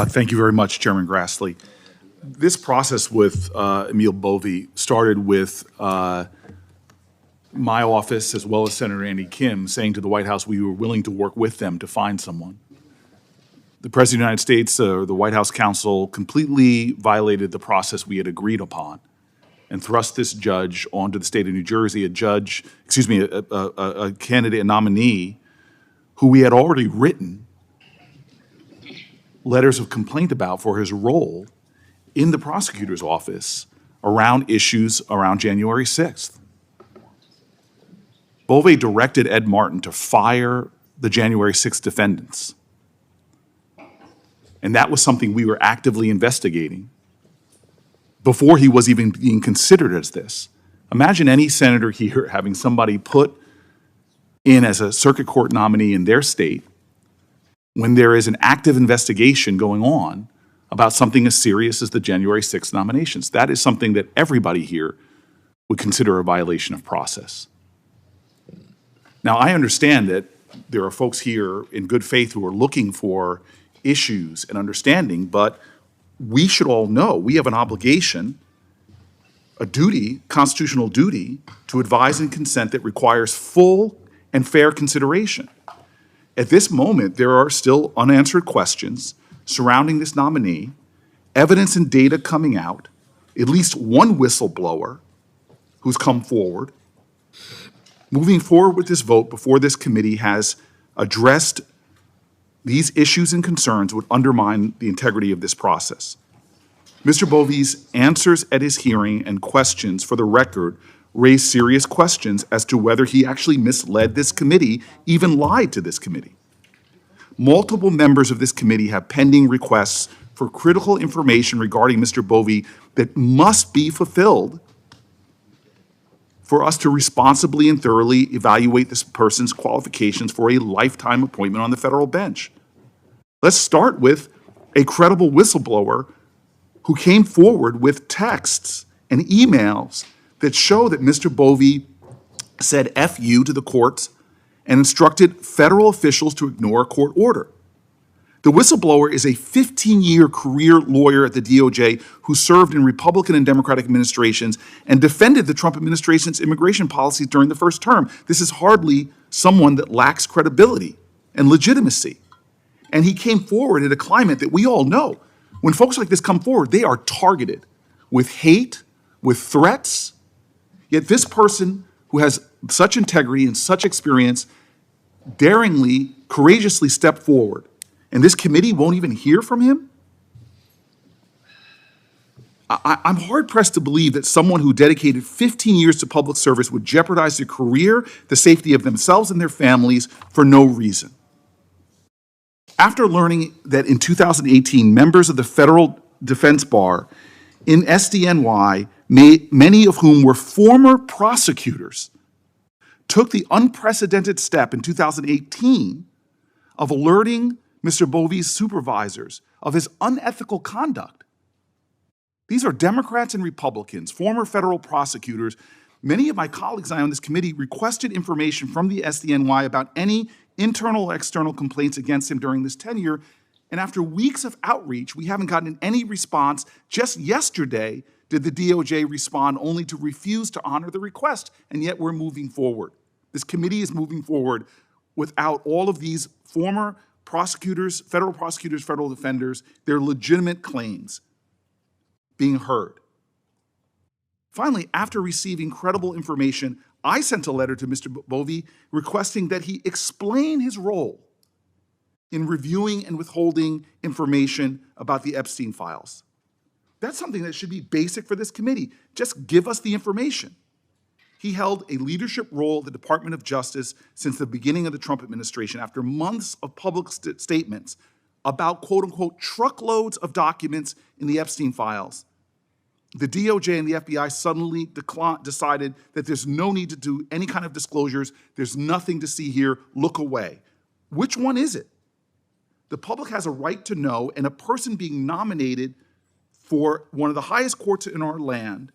Thank you very much, Chairman Grassley. This process with Emil Bove started with my office as well as Senator Andy Kim saying to the White House we were willing to work with them to find someone. The President of the United States, the White House counsel, completely violated the process we had agreed upon and thrust this judge onto the state of New Jersey, a candidate, a nominee, who we had already written letters of complaint about for his role in the prosecutor's office around issues around January 6th. Bove directed Ed Martin to fire the January 6th defendants. And that was something we were actively investigating before he was even being considered as this. Imagine any senator here having somebody put in as a circuit court nominee in their state when there is an active investigation going on about something as serious as the January 6th nominations. That is something that everybody here would consider a violation of process. Now, I understand that there are folks here in good faith who are looking for issues and understanding, but we should all know we have an obligation, a duty, constitutional duty, to advise and consent that requires full and fair consideration. At this moment, there are still unanswered questions surrounding this nominee, evidence and data coming out, at least one whistleblower who's come forward. Moving forward with this vote before this committee has addressed these issues and concerns would undermine the integrity of this process. Mr. Bove's answers at his hearing and questions for the record raise serious questions as to whether he actually misled this committee, even lied to this committee. Multiple members of this committee have pending requests for critical information regarding Mr. Bove that must be fulfilled for us to responsibly and thoroughly evaluate this person's qualifications for a lifetime appointment on the federal bench. Let's start with a credible whistleblower who came forward with texts and emails that show that Mr. Bove said F you to the courts and instructed federal officials to ignore a court order. The whistleblower is a 15-year career lawyer at the DOJ who served in Republican and Democratic administrations and defended the Trump administration's immigration policies during the first term. This is hardly someone that lacks credibility and legitimacy. And he came forward in a climate that we all know. When folks like this come forward, they are targeted with hate, with threats. Yet this person who has such integrity and such experience daringly, courageously stepped forward. And this committee won't even hear from him? I'm hard-pressed to believe that someone who dedicated 15 years to public service would jeopardize their career, the safety of themselves and their families for no reason. After learning that in 2018, members of the federal defense bar in SDNY, many of whom were former prosecutors, took the unprecedented step in 2018 of alerting Mr. Bove's supervisors of his unethical conduct. These are Democrats and Republicans, former federal prosecutors. Many of my colleagues and I on this committee requested information from the SDNY about any internal or external complaints against him during this tenure. And after weeks of outreach, we haven't gotten any response. Just yesterday did the DOJ respond only to refuse to honor the request, and yet we're moving forward. This committee is moving forward without all of these former prosecutors, federal defenders, their legitimate claims being heard. Finally, after receiving credible information, I sent a letter to Mr. Bove requesting that he explain his role in reviewing and withholding information about the Epstein files. That's something that should be basic for this committee. Just give us the information. He held a leadership role at the Department of Justice since the beginning of the Trump administration after months of public statements about, quote unquote, truckloads of documents in the Epstein files. The DOJ and the FBI suddenly decided that there's no need to do any kind of disclosures. There's nothing to see here. Look away. Which one is it? The public has a right to know, and a person being nominated for one of the highest courts in our land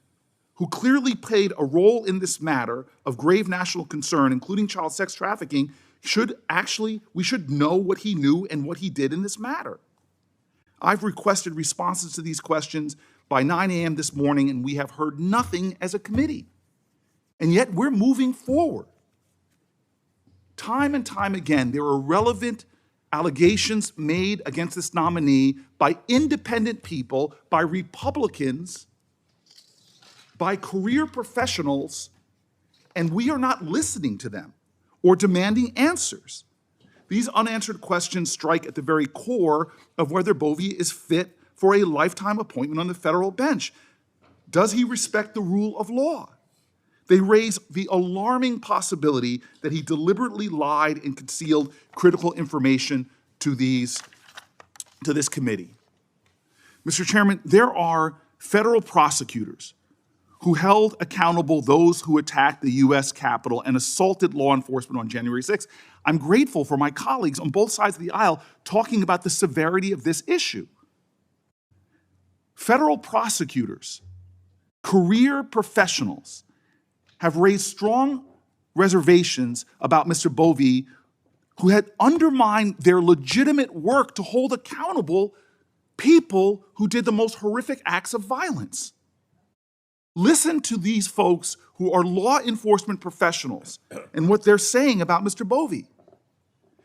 who clearly played a role in this matter of grave national concern, including child sex trafficking, we should know what he knew and what he did in this matter. I've requested responses to these questions by 9 a.m. this morning, and we have heard nothing as a committee. And yet we're moving forward. Time and time again, there are relevant allegations made against this nominee by independent people, by Republicans, by career professionals, and we are not listening to them or demanding answers. These unanswered questions strike at the very core of whether Bove is fit for a lifetime appointment on the federal bench. Does he respect the rule of law? They raise the alarming possibility that he deliberately lied and concealed critical information to this committee. Mr. Chairman, there are federal prosecutors who held accountable those who attacked the U.S. Capitol and assaulted law enforcement on January 6th. I'm grateful for my colleagues on both sides of the aisle talking about the severity of this issue. Federal prosecutors, career professionals, have raised strong reservations about Mr. Bove, who had undermined their legitimate work to hold accountable people who did the most horrific acts of violence. Listen to these folks who are law enforcement professionals and what they're saying about Mr. Bove.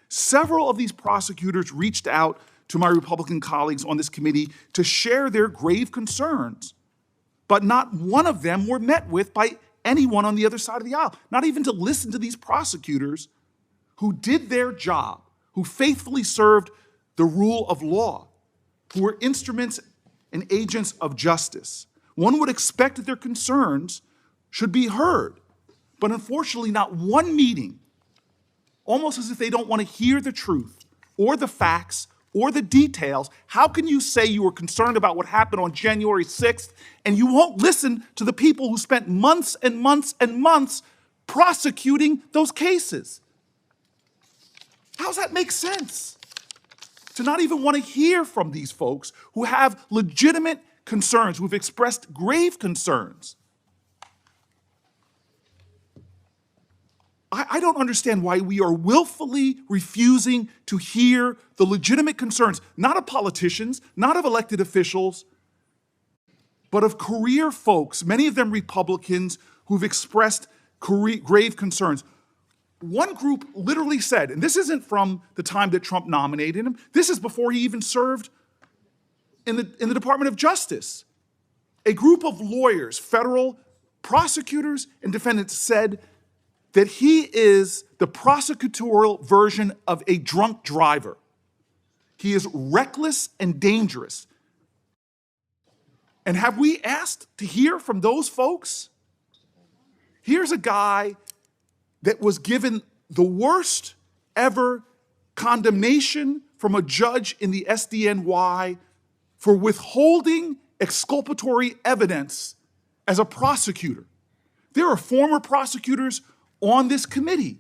Several of these prosecutors reached out to my Republican colleagues on this committee to share their grave concerns, but not one of them were met with by anyone on the other side of the aisle, not even to listen to these prosecutors who did their job, who faithfully served the rule of law, who were instruments and agents of justice. One would expect that their concerns should be heard, but unfortunately not one meeting, almost as if they don't want to hear the truth or the facts or the details. How can you say you were concerned about what happened on January 6th and you won't listen to the people who spent months and months and months prosecuting those cases? How does that make sense? To not even want to hear from these folks who have legitimate concerns, who've expressed grave concerns. I don't understand why we are willfully refusing to hear the legitimate concerns, not of politicians, not of elected officials, but of career folks, many of them Republicans, who've expressed grave concerns. One group literally said, and this isn't from the time that Trump nominated him, this is before he even served in the Department of Justice. A group of lawyers, federal prosecutors and defendants said that he is the prosecutorial version of a drunk driver. He is reckless and dangerous. And have we asked to hear from those folks? Here's a guy that was given the worst ever condemnation from a judge in the SDNY for withholding exculpatory evidence as a prosecutor. There are former prosecutors on this committee.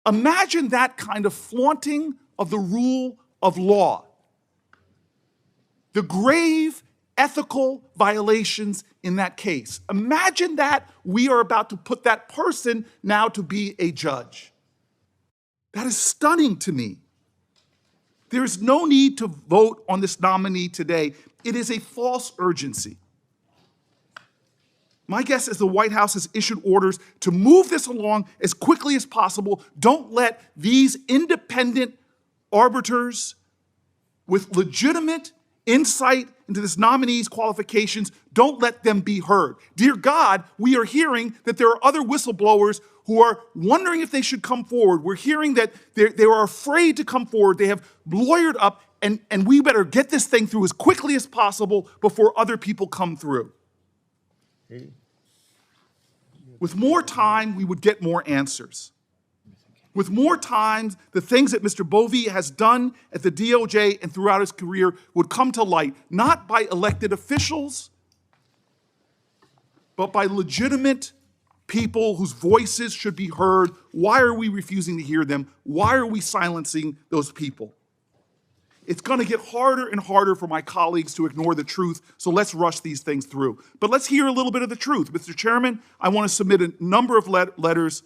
Imagine that kind of flaunting of the rule of law. The grave ethical violations in that case. Imagine that we are about to put that person now to be a judge. That is stunning to me. There is no need to vote on this nominee today. It is a false urgency. My guess is the White House has issued orders to move this along as quickly as possible. Don't let these independent arbiters with legitimate insight into this nominee's qualifications, don't let them be heard. Dear God, we are hearing that there are other whistleblowers who are wondering if they should come forward. We're hearing that they are afraid to come forward. They have lawyered up, and we better get this thing through as quickly as possible before other people come through. With more time, we would get more answers. With more time, the things that Mr. Bove has done at the DOJ and throughout his career would come to light, not by elected officials, but by legitimate people whose voices should be heard. Why are we refusing to hear them? Why are we silencing those people? It's going to get harder and harder for my colleagues to ignore the truth, so let's rush these things through. But let's hear a little bit of the truth. Mr. Chairman, I want to submit a number of letters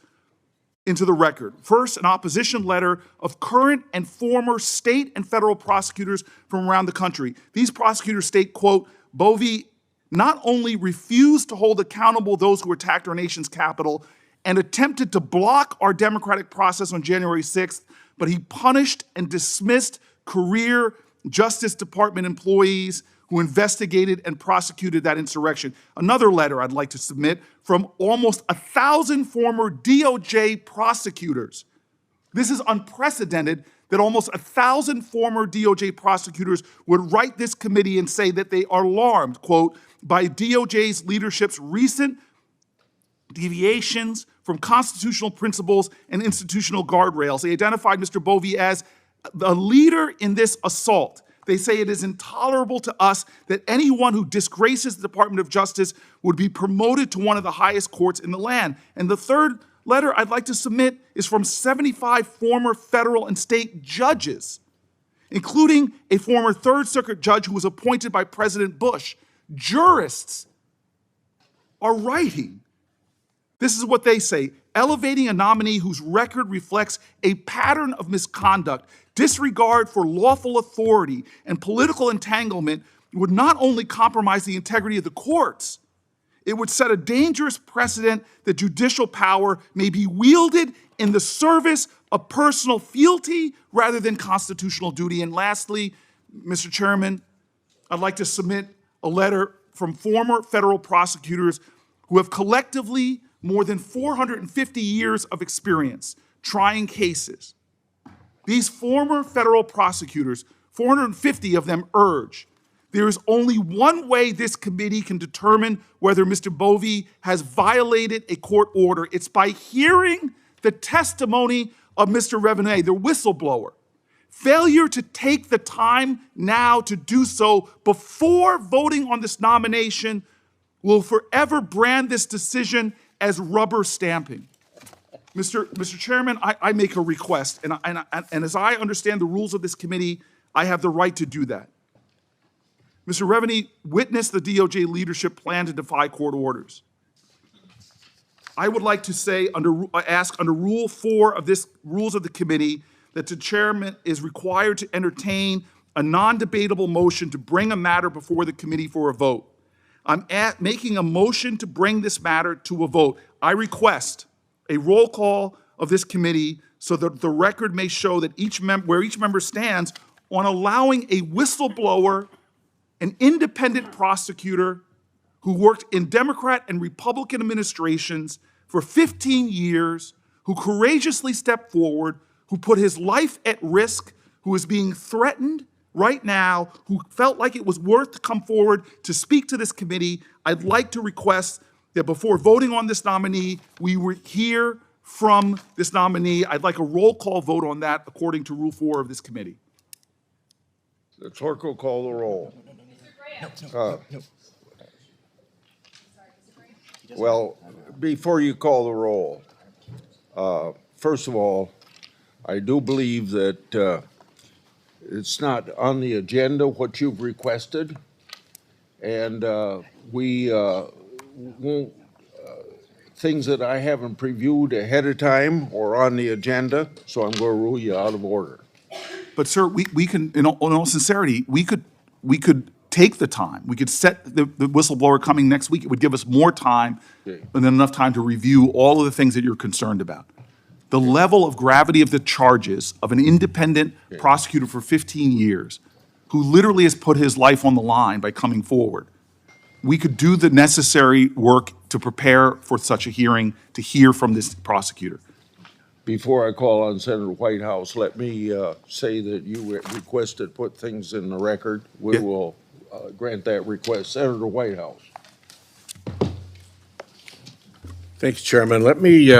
into the record. First, an opposition letter of current and former state and federal prosecutors from around the country. These prosecutors state, quote, Bove not only refused to hold accountable those who attacked our nation's capital and attempted to block our democratic process on January 6th, but he punished and dismissed career Justice Department employees who investigated and prosecuted that insurrection. Another letter I'd like to submit from almost 1,000 former DOJ prosecutors. This is unprecedented that almost 1,000 former DOJ prosecutors would write this committee and say that they are alarmed, quote, by DOJ's leadership's recent deviations from constitutional principles and institutional guardrails. They identified Mr. Bove as the leader in this assault. They say it is intolerable to us that anyone who disgraces the Department of Justice would be promoted to one of the highest courts in the land. And the third letter I'd like to submit is from 75 former federal and state judges, including a former Third Circuit judge who was appointed by President Bush. Jurists are writing. This is what they say: elevating a nominee whose record reflects a pattern of misconduct, disregard for lawful authority, and political entanglement would not only compromise the integrity of the courts, it would set a dangerous precedent that judicial power may be wielded in the service of personal fealty rather than constitutional duty. And lastly, Mr. Chairman, I'd like to submit a letter from former federal prosecutors who have collectively more than 450 years of experience trying cases. These former federal prosecutors, 450 of them, urge there is only one way this committee can determine whether Mr. Bove has violated a court order. It's by hearing the testimony of Mr. Revenet, the whistleblower. Failure to take the time now to do so before voting on this nomination will forever brand this decision as rubber stamping. Mr. Chairman, I make a request, and as I understand the rules of this committee, I have the right to do that. Mr. Revenet witnessed the DOJ leadership plan to defy court orders. I would like to say, ask under Rule 4 of this Rules of the Committee, that the chairman is required to entertain a non-debatable motion to bring a matter before the committee for a vote. I'm making a motion to bring this matter to a vote. I request a roll call of this committee so that the record may show that where each member stands on allowing a whistleblower, an independent prosecutor who worked in Democrat and Republican administrations for 15 years, who courageously stepped forward, who put his life at risk, who is being threatened right now, who felt like it was worth to come forward to speak to this committee. I'd like to request that before voting on this nominee, we hear from this nominee. I'd like a roll call vote on that according to Rule 4 of this committee. The clerk will call the roll. Well, before you call the roll, first of all, I do believe that it's not on the agenda what you've requested, and we won't, things that I haven't previewed ahead of time or on the agenda, so I'm going to rule you out of order. But sir, we can, in all sincerity, we could take the time. We could set the whistleblower coming next week. It would give us more time and then enough time to review all of the things that you're concerned about. The level of gravity of the charges of an independent prosecutor for 15 years who literally has put his life on the line by coming forward. We could do the necessary work to prepare for such a hearing, to hear from this prosecutor. Before I call on Senator Whitehouse, let me say that you requested put things in the record. We will grant that request. Senator Whitehouse. Thanks, Chairman. Let me